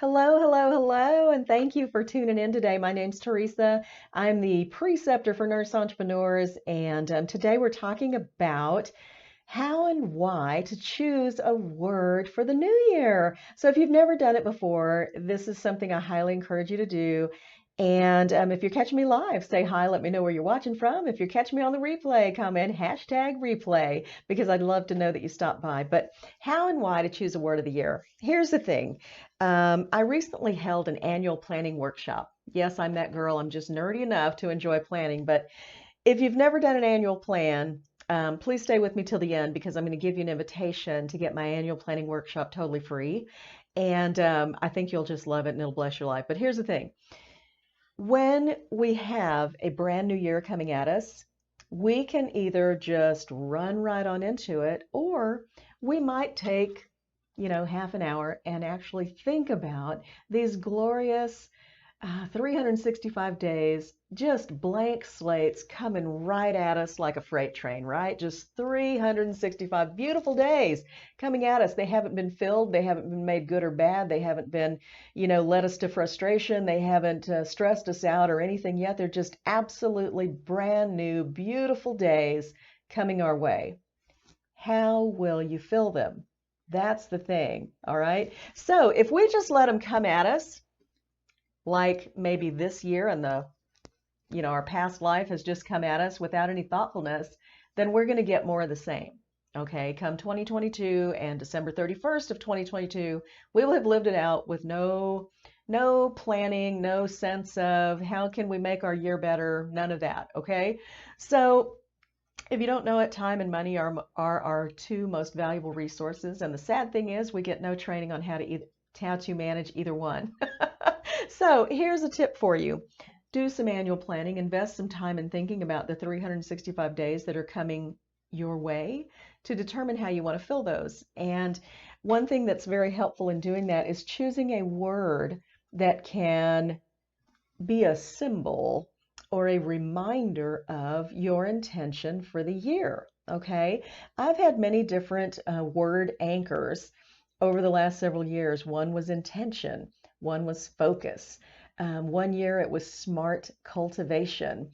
Hello, hello, hello, and thank you for tuning in today. My name's Teresa. I'm the preceptor for nurse entrepreneurs, and today we're talking about how and why to choose a word for the new year. So if you've never done it before, this is something I highly encourage you to do. And if you're catching me live, say hi, let me know where you're watching from. If you're catching me on the replay, comment #replay because I'd love to know that you stopped by. But how and why to choose a word of the year? Here's the thing. I recently held an annual planning workshop. Yes, I'm that girl. I'm just nerdy enough to enjoy planning. But if you've never done an annual plan, please stay with me till the end because I'm going to give you an invitation to get my annual planning workshop totally free. And I think you'll just love it and it'll bless your life. But here's the thing. When we have a brand new year coming at us, we can either just run right on into it, or we might take, half an hour and actually think about these glorious 365 days, just blank slates coming right at us like a freight train, right? Just 365 beautiful days coming at us. They haven't been filled. They haven't been made good or bad. They haven't been, led us to frustration. They haven't stressed us out or anything yet. They're just absolutely brand new, beautiful days coming our way. How will you fill them? That's the thing, all right? So if we just let them come at us, like maybe this year and our past life has just come at us without any thoughtfulness, then we're going to get more of the same. Okay, come 2022 and December 31st of 2022, we will have lived it out with no planning, no sense of how can we make our year better, none of that. Okay, so if you don't know it, time and money are our two most valuable resources, and the sad thing is we get no training on how to manage either one. So here's a tip for you. Do some annual planning, invest some time in thinking about the 365 days that are coming your way to determine how you want to fill those. And one thing that's very helpful in doing that is choosing a word that can be a symbol or a reminder of your intention for the year. Okay, I've had many different word anchors over the last several years. One was intention, one was focus. One year it was smart cultivation,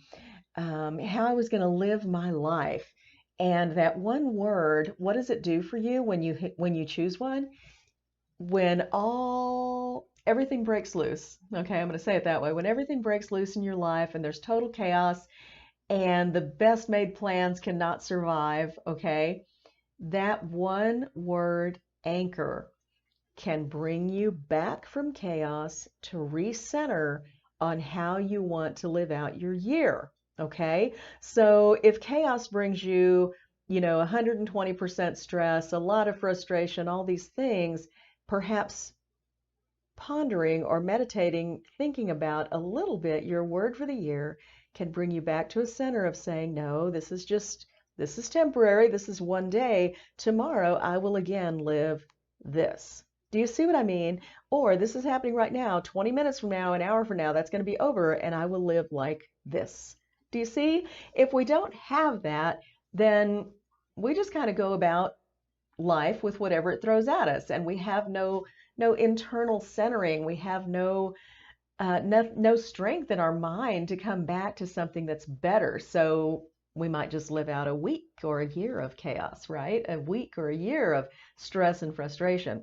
how I was going to live my life. And that one word, what does it do for you when you choose one? When everything breaks loose. Okay, I'm going to say it that way. When everything breaks loose in your life and there's total chaos and the best made plans cannot survive, okay, that one word anchor can bring you back from chaos to recenter on how you want to live out your year. Okay, so if chaos brings you, 120% stress, a lot of frustration, all these things, perhaps pondering or meditating, thinking about a little bit your word for the year can bring you back to a center of saying, no, this is temporary. This is one day. Tomorrow I will again live this. Do you see what I mean? Or this is happening right now, 20 minutes from now, an hour from now, that's going to be over and I will live like this. Do you see? If we don't have that, then we just kind of go about life with whatever it throws at us, and we have no internal centering. We have no strength in our mind to come back to something that's better. So we might just live out a week or a year of chaos, right? A week or a year of stress and frustration.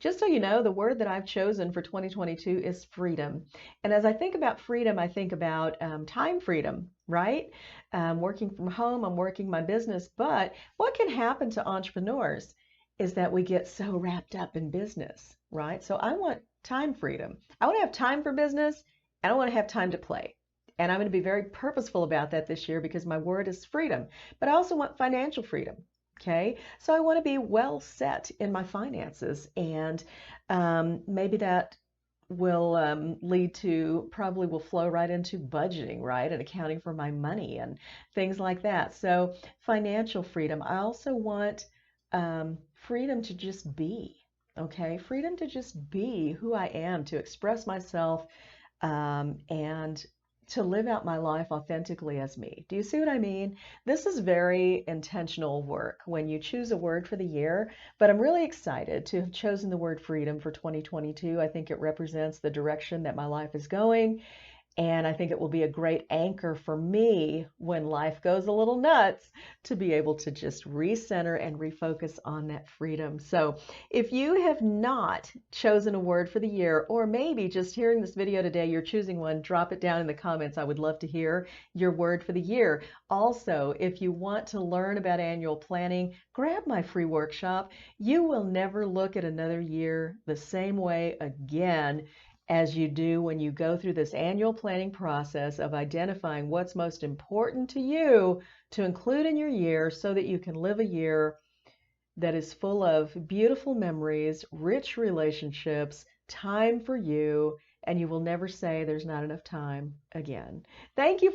Just so you know, the word that I've chosen for 2022 is freedom. And as I think about freedom, I think about time freedom, right? Working from home, I'm working my business. But what can happen to entrepreneurs is that we get so wrapped up in business, right? So I want time freedom. I want to have time for business and I want to have time to play. And I'm going to be very purposeful about that this year because my word is freedom. But I also want financial freedom. Okay, so I want to be well set in my finances, and maybe that will probably will flow right into budgeting, right, and accounting for my money and things like that. So financial freedom. I also want freedom to just be, okay, freedom to just be who I am, to express myself, and to live out my life authentically as me. Do you see what I mean? This is very intentional work when you choose a word for the year, but I'm really excited to have chosen the word freedom for 2022. I think it represents the direction that my life is going. And I think it will be a great anchor for me when life goes a little nuts to be able to just recenter and refocus on that freedom. So if you have not chosen a word for the year, or maybe just hearing this video today, you're choosing one, drop it down in the comments. I would love to hear your word for the year. Also, if you want to learn about annual planning, grab my free workshop. You will never look at another year the same way again as you do when you go through this annual planning process of identifying what's most important to you to include in your year so that you can live a year that is full of beautiful memories, rich relationships, time for you, and you will never say there's not enough time again. Thank you